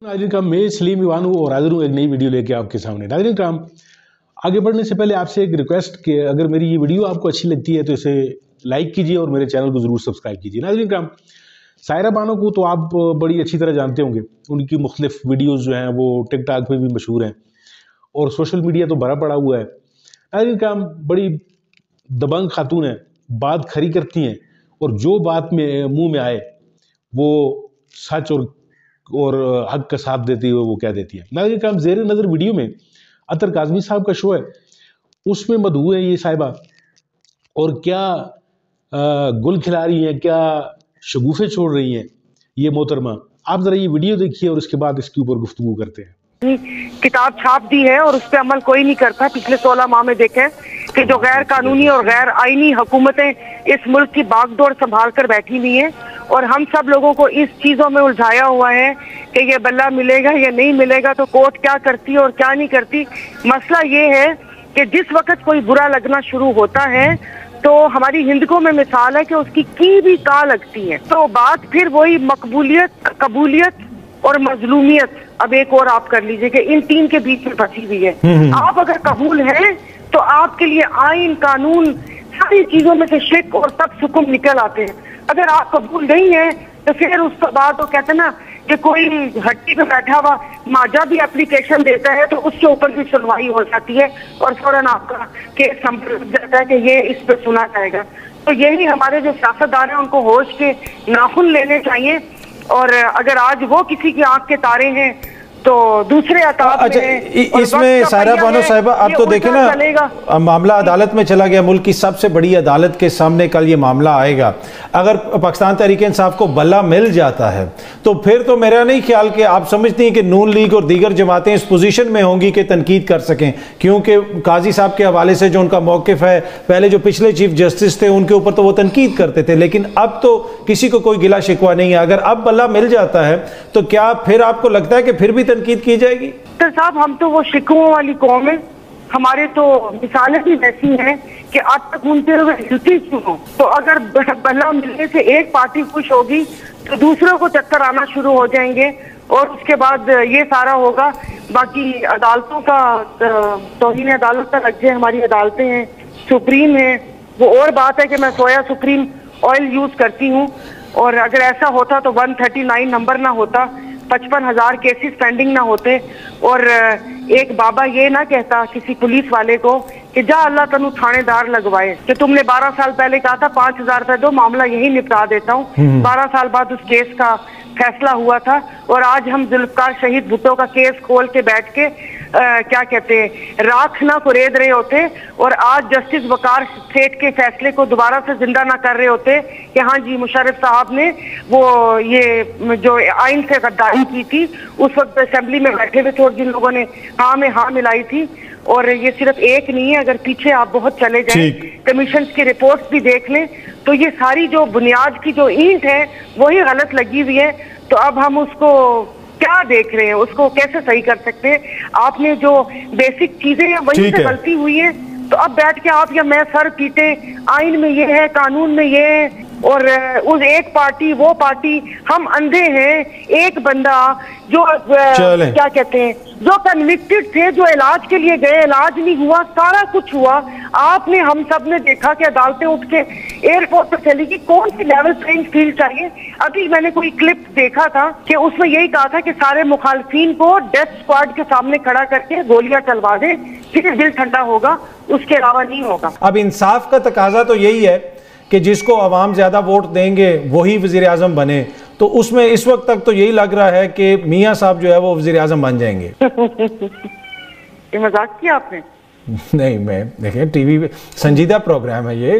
नाज़रीन कराम, मैं सलीम ईवान हूँ और हाजिर हूँ एक नई वीडियो लेके आपके सामने। नाज़रीन कराम, आगे बढ़ने से पहले आपसे एक रिक्वेस्ट कि अगर मेरी ये वीडियो आपको अच्छी लगती है तो इसे लाइक कीजिए और मेरे चैनल को ज़रूर सब्सक्राइब कीजिए। नाज़रीन कराम, सायरा बानो को तो आप बड़ी अच्छी तरह जानते होंगे। उनकी मुख्तलिफ वीडियोज़ जो हैं वो टिकटॉक पर भी मशहूर हैं और सोशल मीडिया तो भरा पड़ा हुआ है। नाज़रीन कराम, बड़ी दबंग खातून है, बात खरी करती हैं और जो बात में मुँह में आए वो सच और हक का साथ देती हुए वो कह देती है। नाज़रीन कराम, ज़ेर नज़र वीडियो में अतर काज़मी साहब का शो है, उसमें मदहू है ये साहिबा और क्या गुल खिला रही हैं, क्या शगुफे छोड़ रही हैं ये मोहतरमा। आप ज़रा ये वीडियो देखिए और उसके बाद इसके ऊपर गुफ्तगू करते हैं। किताब छाप दी है और उस पर अमल कोई नहीं करता। पिछले 16 माह में देखें कि जो गैर कानूनी और गैर आईनी हुकूमतें इस मुल्क की बागडोर संभाल कर बैठी हुई हैं और हम सब लोगों को इस चीजों में उलझाया हुआ है कि ये बल्ला मिलेगा या नहीं मिलेगा, तो कोर्ट क्या करती है और क्या नहीं करती। मसला ये है कि जिस वक्त कोई बुरा लगना शुरू होता है तो हमारी हिंदुओं में मिसाल है कि उसकी की भी का लगती है, तो बात फिर वही मकबूलियत, कबूलियत और मजलूमियत, अब एक और आप कर लीजिए कि इन तीन के बीच में फंसी हुई है। आप अगर कबूल हैं तो आपके लिए आइन, कानून, सारी चीजों में से शिक और सब सुकुम निकल आते हैं। अगर आप कबूल नहीं है तो फिर उसके बाद वो कहते हैं ना कि कोई हट्टी पे बैठा हुआ माजा भी एप्लीकेशन देता है तो उसके ऊपर भी सुनवाई हो जाती है और फौरन आपका केस संपर्क जाता है कि ये इस पे सुना जाएगा। तो यही हमारे जो सियासतदान हैं उनको होश के नाखून लेने चाहिए और अगर आज वो किसी की आंख के तारे हैं तो दूसरे अताब अच्छा, इसमें सायरा बानो साहिबा आप तो देखें ना, मामला अदालत में चला गया, मुल्क की सबसे बड़ी अदालत के सामने कल ये मामला आएगा। अगर पाकिस्तान तहरीक इंसाफ को बल्ला मिल जाता है तो फिर तो मेरा नहीं ख्याल कि आप समझती हैं कि नून लीग और दीगर जमातें इस पोजीशन में होंगी कि तनकीद कर सकें, क्योंकि काजी साहब के हवाले से जो उनका मौक़िफ़ है, पहले जो पिछले चीफ जस्टिस थे उनके ऊपर तो वो तनकीद करते थे, लेकिन अब तो किसी को कोई गिला शिकवा नहीं है। अगर अब बल्ला मिल जाता है तो क्या फिर आपको लगता है कि फिर भी तनकीद की जाएगी? तो साहब, हम तो वो शिकवों वाली कौम है, हमारे तो मिसालें भी वैसी हैं कि आज तक घूमते हुए हिलती क्यों हो। तो अगर बल्ला मिलने से एक पार्टी खुश होगी तो दूसरों को चक्कर आना शुरू हो जाएंगे और उसके बाद ये सारा होगा। बाकी अदालतों का तौहीन अदालत का लग जाए, हमारी अदालतें हैं, सुप्रीम है, वो और बात है कि मैं सोया सुप्रीम ऑयल यूज करती हूँ और अगर ऐसा होता तो 139 नंबर ना होता, 55,000 केसेस पेंडिंग ना होते और एक बाबा ये ना कहता किसी पुलिस वाले को कि जा अल्लाह तनु थानेदार लगवाए, कि तुमने 12 साल पहले कहा था 5,000 रुपए दो, मामला यही निपटा देता हूँ। 12 साल बाद उस केस का फैसला हुआ था और आज हम जुल्फकार शहीद भुट्टो का केस खोल के बैठ के क्या कहते हैं, राख ना कुरेद रहे होते और आज जस्टिस वकार सेठ के फैसले को दोबारा से जिंदा ना कर रहे होते कि हाँ जी मुशर्रफ साहब ने वो ये जो आइन से गद्दारी की थी, उस वक्त असेंबली में बैठे हुए थे और जिन लोगों ने हाँ में हाँ मिलाई थी। और ये सिर्फ एक नहीं है, अगर पीछे आप बहुत चले जाएं, कमीशन की रिपोर्ट्स भी देख लें तो ये सारी जो बुनियाद की जो ईंट है वही गलत लगी हुई है। तो अब हम उसको क्या देख रहे हैं, उसको कैसे सही कर सकते हैं? आपने जो बेसिक चीजें हैं वही से गलती हुई है, तो अब बैठ के आप या मैं सर पीटे, आइन में ये है, कानून में ये है और उस एक पार्टी वो पार्टी, हम अंधे हैं। एक बंदा जो क्या कहते हैं, जो कन्विक्टेड थे, जो इलाज के लिए गए, इलाज नहीं हुआ, सारा कुछ हुआ। आपने, हम सब ने देखा कि अदालतें उठ के एयरपोर्ट पर चली गई। कौन सी लेवल प्लेइंग फील्ड चाहिए? अभी मैंने कोई क्लिप देखा था कि उसमें यही कहा था कि सारे मुखालफीन को डेथ स्क्वाड के सामने खड़ा करके गोलियां चलवा दे, फिर दिल ठंडा होगा, उसके अलावा नहीं होगा। अब इंसाफ का तकाजा तो यही है कि जिसको अवाम ज्यादा वोट देंगे वही वजीर आजम बने, तो उसमें इस वक्त तक तो यही लग रहा है कि मियां साहब जो है वो वजीर आजम बन जाएंगे। ये मजाक किया आपने? नहीं, मैं देखिए टीवी पे संजीदा प्रोग्राम है ये।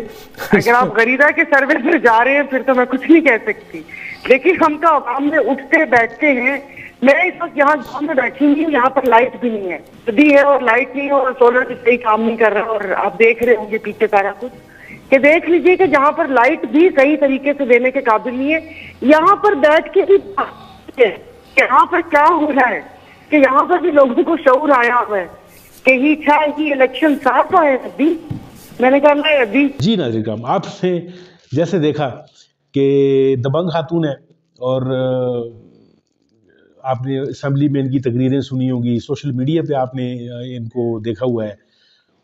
अगर आप गरीदा के सर्वे पर जा रहे हैं फिर तो मैं कुछ नहीं कह सकती, लेकिन हम तो अवाम में उठते बैठते हैं। मैं इस वक्त यहाँ गाँव में बैठी हुई हूँ, यहाँ पर लाइट भी नहीं है, भी है और लाइट नहीं है और सोलर भी सही काम नहीं कर रहा और आप देख रहे होंगे पीछे सारा कुछ, कि देख लीजिए कि जहाँ पर लाइट भी सही तरीके से देने के काबिल नहीं है, यहाँ पर बैठ के भी यहाँ पर क्या हो रहा है कि यहाँ पर भी लोगों को शऊर आया हुआ है कि ही चाहे कि इलेक्शन साफ है अभी। मैंने कहा मैं अभी जी नाज़रीन कराम, आपने जैसे देखा कि दबंग खातून है और आपने असम्बली में इनकी तकरीरें सुनी होंगी, सोशल मीडिया पे आपने इनको देखा हुआ है,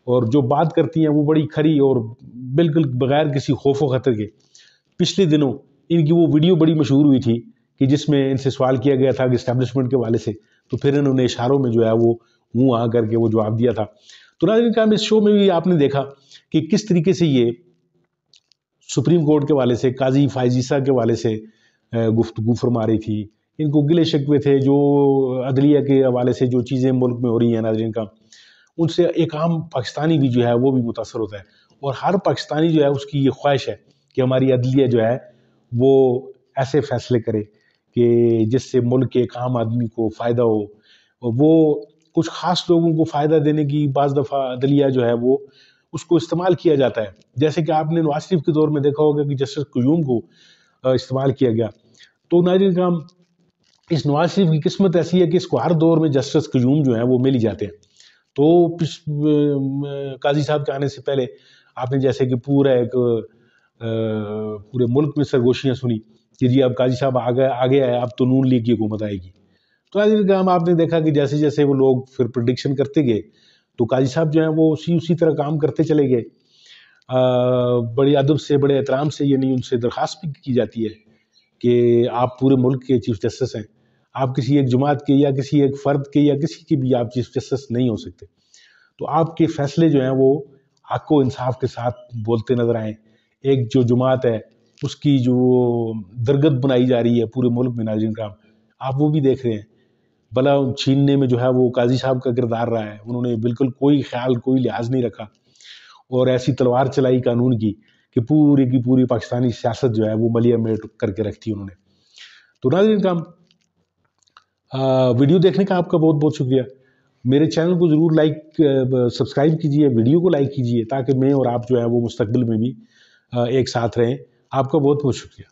और जो बात करती हैं वो बड़ी खरी और बिल्कुल बगैर किसी खौफ व खतर के। पिछले दिनों इनकी वो वीडियो बड़ी मशहूर हुई थी कि जिसमें इनसे सवाल किया गया था कि इस्टेब्लिशमेंट के हवाले से, तो फिर इन्होंने इशारों में जो है वो मुँह आ करके वो जवाब दिया था। तो नाज़रीन किराम, इस शो में भी आपने देखा कि किस तरीके से ये सुप्रीम कोर्ट के हवाले से, काजी फायजीसा के हवाले से गुफ्तगू फरमा रही थी। इनको गिले शिकवे थे जो अदलिया के हवाले से जो चीज़ें मुल्क में हो रही हैं नाज़रीन का, उनसे एक आम पाकिस्तानी भी जो है वो भी मुतासर होता है, और हर पाकिस्तानी जो है उसकी ये ख्वाहिश है कि हमारी अदलिया जो है वो ऐसे फैसले करे कि जिससे मुल्क के एक आम आदमी को फ़ायदा हो। और वो कुछ ख़ास लोगों को फ़ायदा देने की बाज़ दफ़ा अदलिया जो है वो उसको इस्तेमाल किया जाता है। जैसे कि आपने नवाज शरीफ के दौर में देखा होगा कि जस्टिस क़य्यूम को इस्तेमाल किया गया। तो नाज़रीन किराम, इस नवाज शरीफ की किस्मत ऐसी है कि इसको हर दौर में जस्टिस क़य्यूम जो है वो मिल ही जाते हैं। तो काजी साहब के आने से पहले आपने जैसे कि पूरे मुल्क में सरगोशियाँ सुनी कि जी अब काजी साहब आगे आए, अब तो नून लीग की हुकूमत आएगी। तो नाज़रीन आपने देखा कि जैसे जैसे वो लोग फिर प्रेडिक्शन करते गए, तो काजी साहब जो हैं वो उसी तरह काम करते चले गए। बड़े अदब से, बड़े एहतराम से, यानी उनसे दरख्वास्त भी की जाती है कि आप पूरे मुल्क के चीफ जस्टिस हैं, आप किसी एक जमात के या किसी एक फ़र्द के या किसी के भी आप चीफ जस्टिस नहीं हो सकते। तो आपके फैसले जो हैं वो हक़ व इंसाफ के साथ बोलते नज़र आएँ। एक जो जमात है उसकी जो दरगत बनाई जा रही है पूरे मुल्क में नाज़रीन किराम, आप वो भी देख रहे हैं। भला छीनने में जो है वो काजी साहब का किरदार रहा है, उन्होंने बिल्कुल कोई ख्याल, कोई लिहाज नहीं रखा और ऐसी तलवार चलाई कानून की कि पूरी की पूरी पाकिस्तानी सियासत जो है वो मलिया मेट करके रखती उन्होंने। तो नाज़रीन किराम, वीडियो देखने का आपका बहुत बहुत शुक्रिया। मेरे चैनल को ज़रूर सब्सक्राइब कीजिए, वीडियो को लाइक कीजिए, ताकि मैं और आप जो है वो मुस्तकबिल में भी एक साथ रहें। आपका बहुत बहुत शुक्रिया।